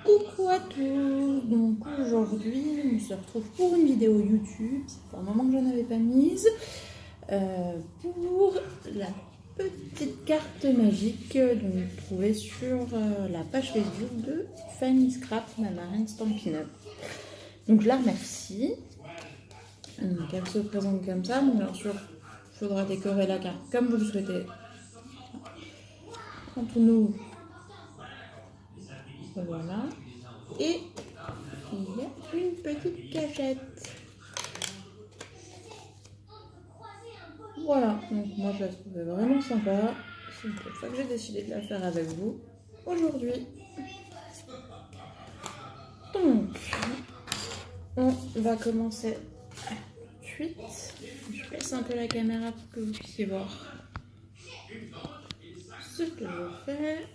Coucou à tous, donc aujourd'hui on se retrouve pour une vidéo YouTube, ça fait un moment que j'en avais pas mise, pour la petite carte magique donc trouvée sur la page Facebook de Fanny Scrap, ma marraine Stampin' Up. Donc je la remercie, donc elle se présente comme ça, donc bien sûr il faudra décorer la carte comme vous le souhaitez. Quand on ouvre, voilà. Et il y a une petite cachette. Voilà, donc moi je la trouvais vraiment sympa. C'est pour ça que j'ai décidé de la faire avec vous aujourd'hui. Donc, on va commencer tout de suite. Je baisse un peu la caméra pour que vous puissiez voir ce que je fais.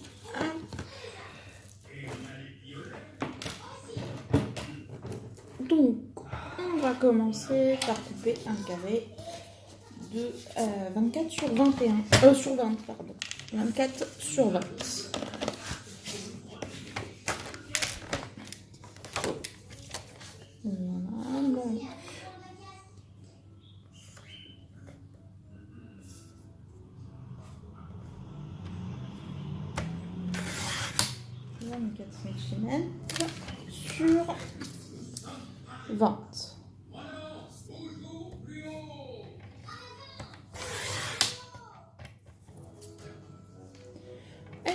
Donc, on va commencer par couper un carré de 24 sur 21. Sur 20, pardon. 24 sur 20. Voilà, donc. cm sur 20. Et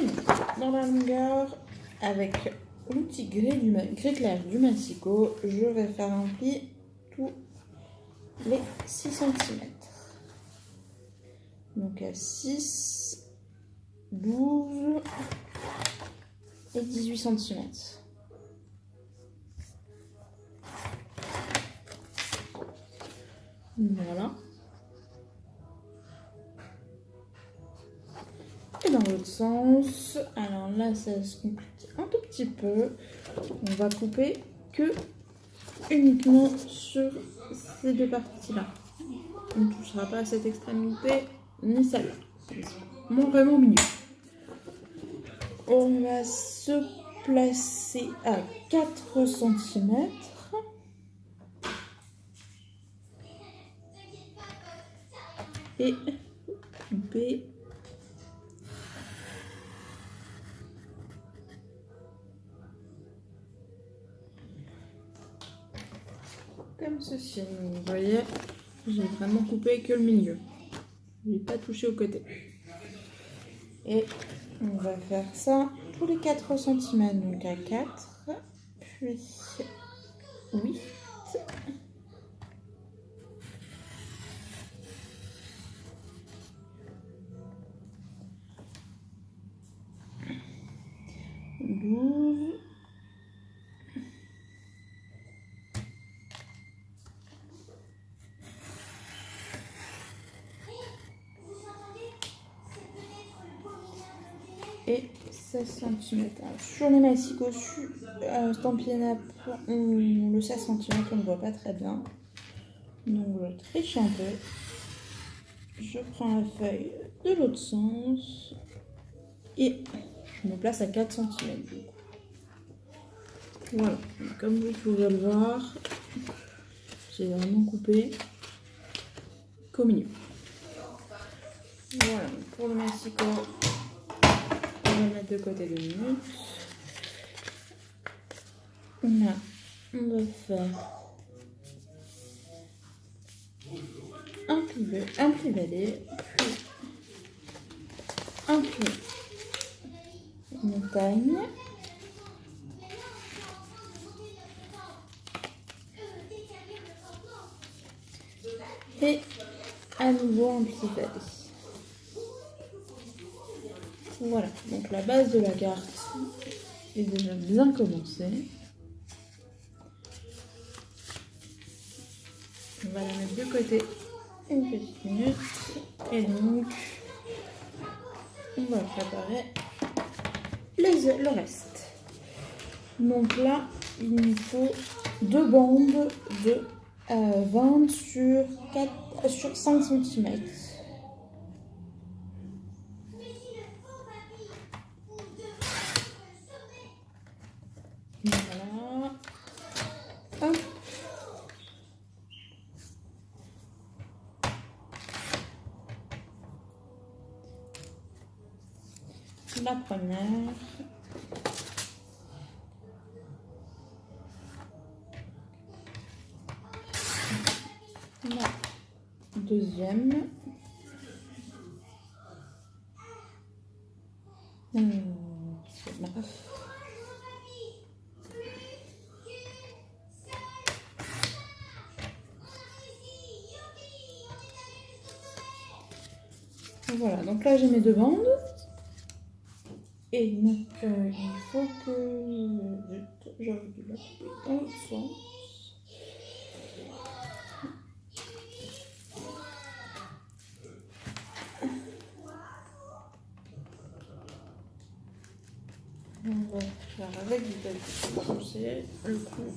dans la longueur, avec l'outil gris clair du Massico, je vais faire un pli tous les 6 cm. Donc à 6, 12 et 18 cm. Voilà. Et dans l'autre sens, alors là ça se complique un tout petit peu. On va couper que uniquement sur ces deux parties-là. On ne touchera pas à cette extrémité ni celle-là. Vraiment au milieu. On va se placer à 4 cm. Et couper comme ceci. Vous voyez, j'ai vraiment coupé que le milieu. Je n'ai pas touché au côté. Et on va faire ça tous les 4 cm. Donc à 4, puis 8. Et 16 cm. Sur les Massico Stampin' Up, le 16 cm, on ne voit pas très bien. Donc je triche un peu. Je prends la feuille de l'autre sens et je me place à 4 cm. Voilà, comme vous pouvez le voir, j'ai vraiment coupé qu'au milieu. Voilà, pour le Massico, on va mettre de côté 2 minutes. Là, on va faire un pli balai, puis un pli montagne. Et à nouveau un pli balai. Voilà, donc la base de la carte est déjà bien commencée. On va la mettre de côté une petite minute. Et donc, on va préparer le reste. Donc là, il nous faut 2 bandes de 20 sur 5 cm. la première. La deuxième. Voilà, donc là j'ai mes deux bandes. Et donc il faut que j'aurais dû la couper dans l'autre sens. On va faire avec du papier foncé le coup.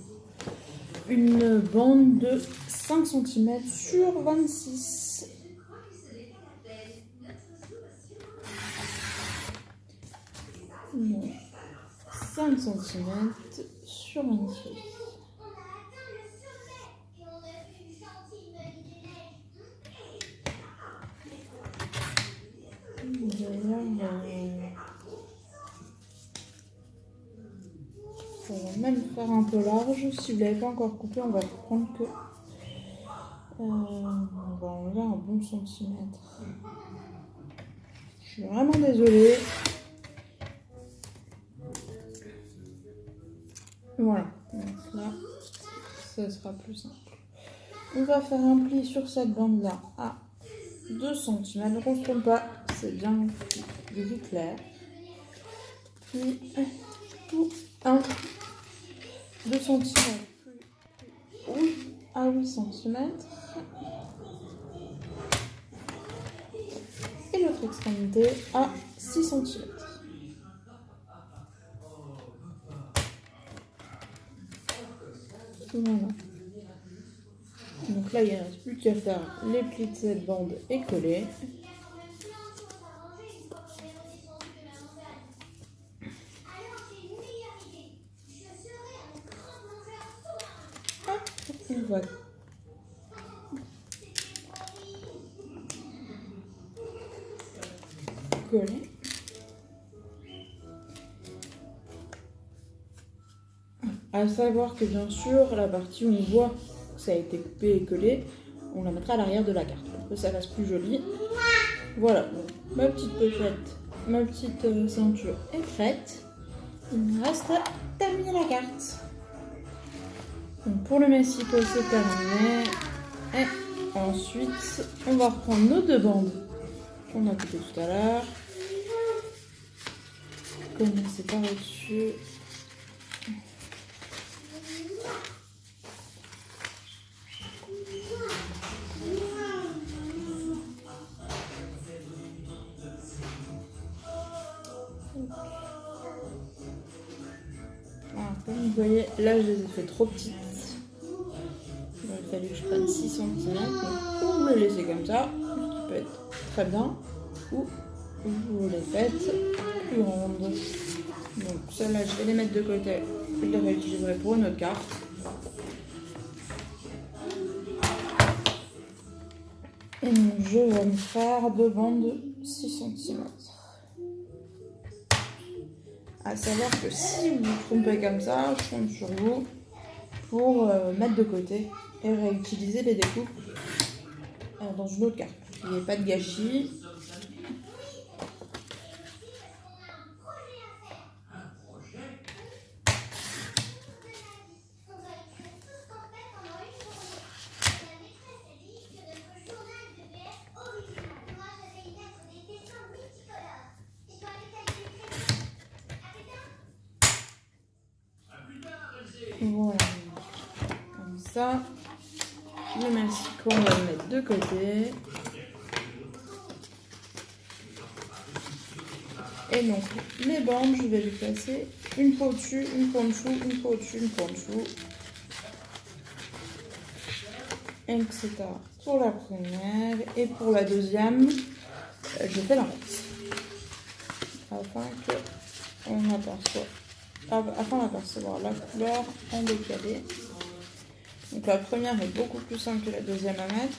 Une bande de 5 cm sur 26. Donc, 5 cm sur 26. On va même faire un peu large. Si vous ne l'avez pas encore coupé, on va prendre que... on va enlever un bon centimètre. Je suis vraiment désolée. Voilà. Donc là, ça sera plus simple. On va faire un pli sur cette bande-là à 2 cm. Donc on ne se trompe pas. C'est bien gris clair. Puis, tout 2 cm plus à 8 cm. Et l'autre extrémité à 6 cm. Voilà. Donc là, il ne reste plus qu'à faire les plis de cette bande et coller. On va coller. À savoir que bien sûr, la partie où on voit que ça a été coupé et collé, on la mettra à l'arrière de la carte pour que ça fasse plus joli. Voilà, ma petite pochette, ma petite ceinture est prête. Il me reste à terminer la carte. Donc pour le Mexico, c'est terminé. Et ensuite, on va reprendre nos deux bandes qu'on a coupées tout à l'heure. Commencer par au-dessus. Voilà, comme vous voyez, là je les ai fait trop petites. Il aurait fallu que je prenne 6 cm. Donc, ou vous les laissez comme ça, ce qui peut être très bien, ou vous les faites plus rondes. Donc celles-là, je vais les mettre de côté. Je les réutiliserai pour une autre carte. Et donc, je vais me faire deux bandes de 6 cm. À savoir que si vous vous trompez comme ça, je compte sur vous pour mettre de côté et réutiliser les découpes dans une autre carte. Il n'y ait pas de gâchis. Voilà, comme ça, le Mexico, on va le mettre de côté. Et donc, les bandes, je vais les placer une fois au-dessus, une fois en dessous, une fois au-dessus, une fois en dessous. Etc. Pour la première et pour la deuxième, je fais l'inverse. Afin d'apercevoir la couleur en décalé. Donc la première est beaucoup plus simple que la deuxième à mettre.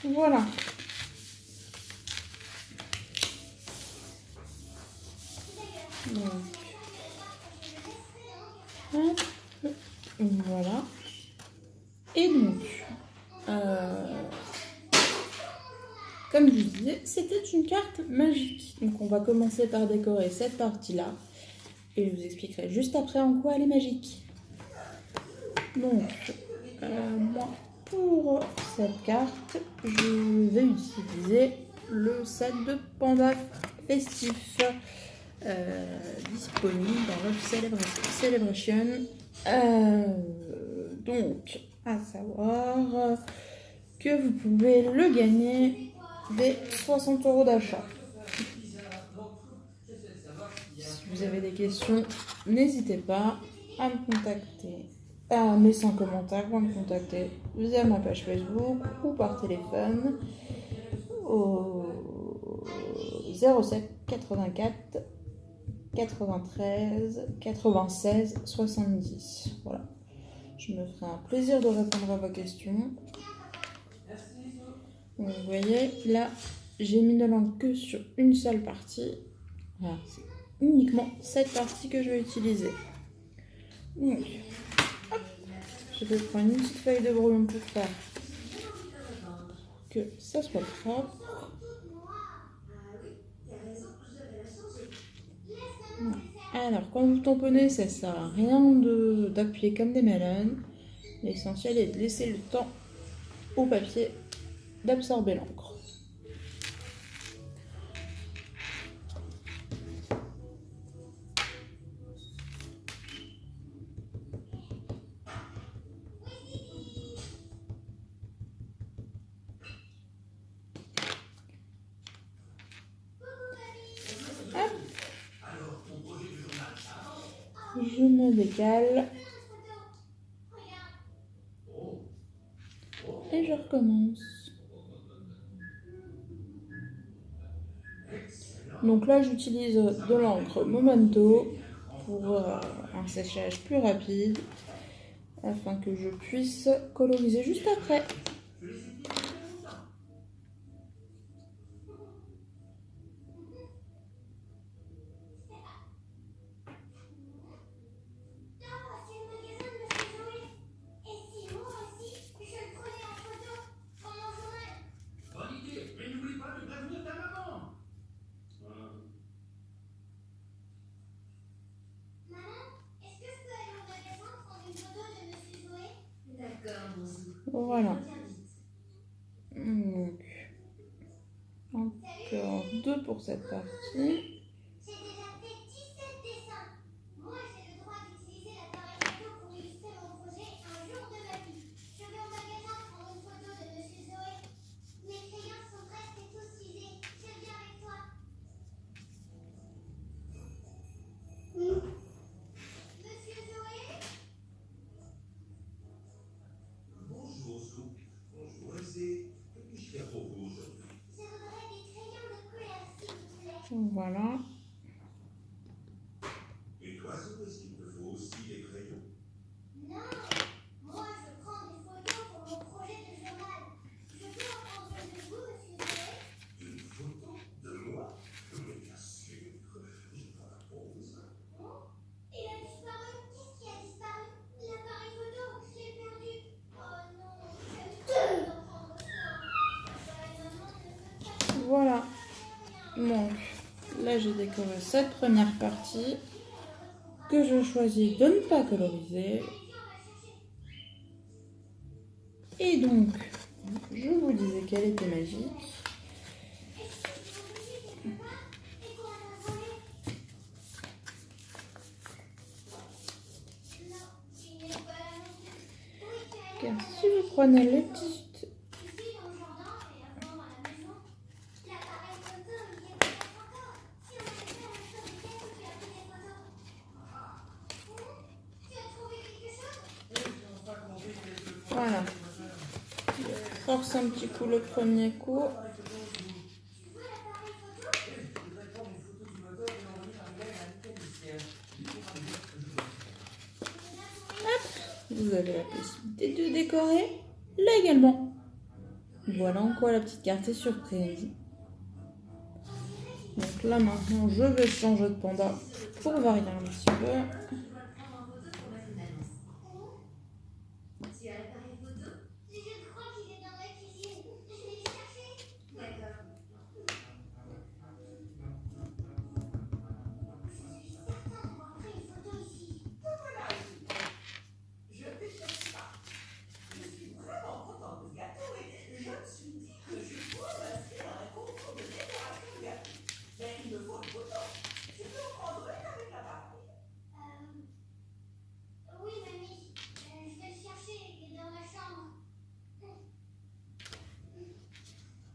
Voilà. Donc, hop, voilà. Et donc, comme je vous disais, c'était une carte magique. Donc on va commencer par décorer cette partie-là. Et je vous expliquerai juste après en quoi elle est magique. Donc, moi, pour cette carte, je vais utiliser le set de panda festif disponible dans le Celebration. Donc, à savoir que vous pouvez le gagner dès 60 € d'achat. Si vous avez des questions, n'hésitez pas à me contacter, à me laisser un commentaire ou à me contacter via ma page Facebook ou par téléphone au 07 84 93 96 70. Voilà. Je me ferai un plaisir de répondre à vos questions. Donc, vous voyez, là, j'ai mis de l'encre que sur une seule partie. Voilà, c'est uniquement cette partie que je vais utiliser. Donc, hop, je vais prendre une petite feuille de brouillon pour faire que ça soit propre. Voilà. Alors, quand vous tamponnez, ça sert à rien d'appuyer comme des malades. L'essentiel est de laisser le temps au papier d'absorber l'encre. Je me décale et je recommence. Donc là, j'utilise de l'encre Momento pour un séchage plus rapide afin que je puisse coloriser juste après. Voilà. Donc, encore 2 pour cette partie. Voilà. Et toi, est-ce qu'il te faut aussi des crayons? Non, moi je prends des photos pour mon projet de journal. Je peux en prendre une de vous, monsieur Zoé? Une photo de moi? Mais bien sûr, j'ai pas la pose. Oh, il a disparu? Qu'est-ce qui a disparu? L'appareil photo, je l'ai perdu. Oh non, j'aime pas en prendre soin. Papa et maman ne veulent pas. Voilà. Donc, là j'ai décoré cette première partie que je choisis de ne pas coloriser. Et donc, je vous disais qu'elle était magique. Car si vous prenez les petites voilà, je force un petit coup le premier coup. Hop, vous avez la possibilité de décorer là également. Voilà en quoi la petite carte est surprise. Donc là maintenant je vais changer de panda pour varier un petit peu. Tu as l'appareil photo? Je crois qu'il est dans la cuisine. Je vais le chercher. D'accord. Je suis certain d'avoir pris une photo ici. Je ne cherche pas. Je suis vraiment contente de ce gâteau et je me suis dit que je pourrais m'inscrire à un concours de décoration de gâteau. Mais il me faut une photo. Je peux en prendre une avec l'appareil. Oui, mamie. Je vais le chercher. Il est dans ma chambre.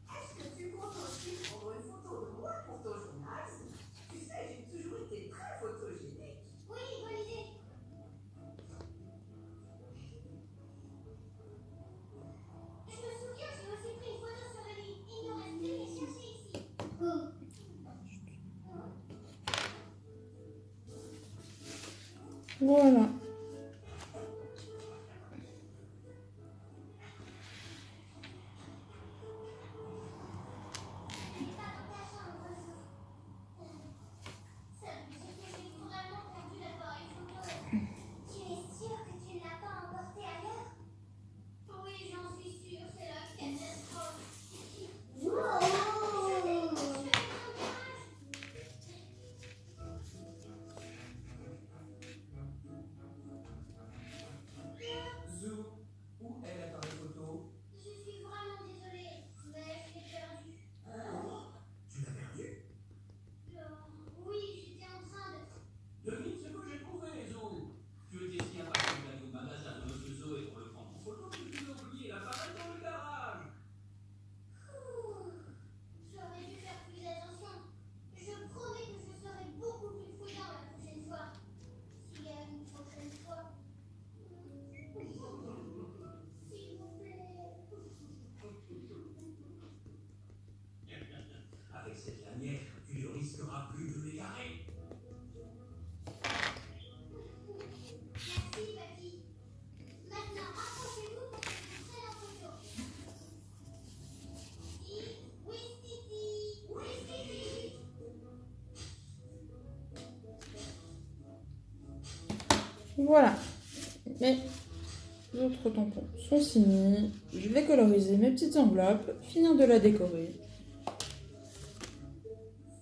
Est-ce que tu comptes aussi prendre une photo de moi pour ton journal? Tu sais, j'ai toujours été très photogénique. Oui, bonne idée. Je me souviens, j'ai aussi pris une photo sur le lit. Il me reste plus à les chercher ici. Voilà. Elle n'est pas dans ta chambre, Zo. Ça veut dire que j'ai vraiment perdu l'appareil photo. Tu es sûre que tu ne l'as pas emporté ailleurs? Oui, j'en suis sûre, c'est la catastrophe. Zou, où est l'appareil photo? Je suis vraiment désolée, mais je l'ai perdu. Tu l'as perdu? Oui, j'étais en train de... Devine ce que j'ai trouvé, Zo. Tu étais si impatient d'aller au magasin de Monsieur Zo et pour le prendre en photo que tu as oublié l'appareil dans le garage. J'aurais dû faire plus attention. Je promets que je serai beaucoup plus prudent la prochaine fois. S'il y a une prochaine fois. S'il vous plaît. Avec cette lanière, tu ne risqueras plus de l'égarer. Merci, papy. Maintenant, rapprochez-vous pour que je vous prenne en photo. Oui, Titi. Oui, Titi. Voilà. Mes autres tampons sont signés. Je vais coloriser mes petites enveloppes, finir de la décorer.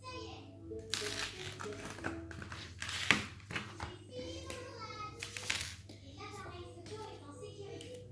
Ça y est. J'ai fini mon journal. Et l'appareil photo est en sécurité.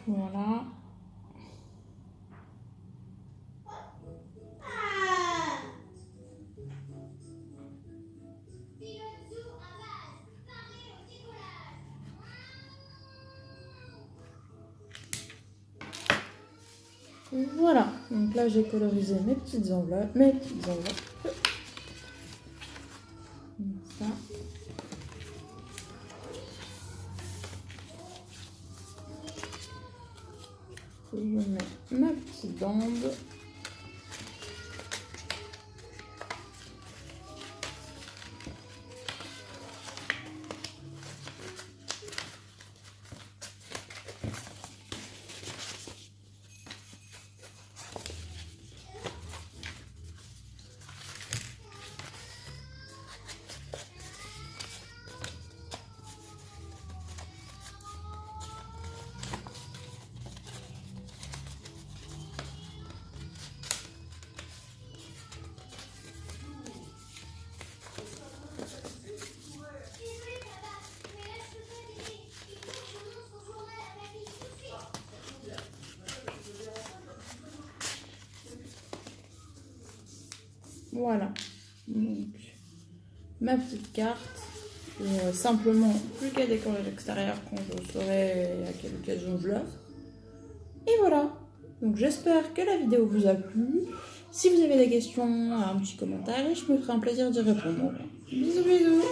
Voilà. Pilote Zou à base. Paré au décollage. Voilà. Donc là, j'ai colorisé mes petites enveloppes. Comme ça. Je mets ma petite bande. Voilà. Donc, ma petite carte. Simplement, plus qu'à décorer l'extérieur quand je saurai à quelle occasion je l'offre. Et voilà. Donc j'espère que la vidéo vous a plu. Si vous avez des questions, un petit commentaire et je me ferai un plaisir d'y répondre. Bisous bisous.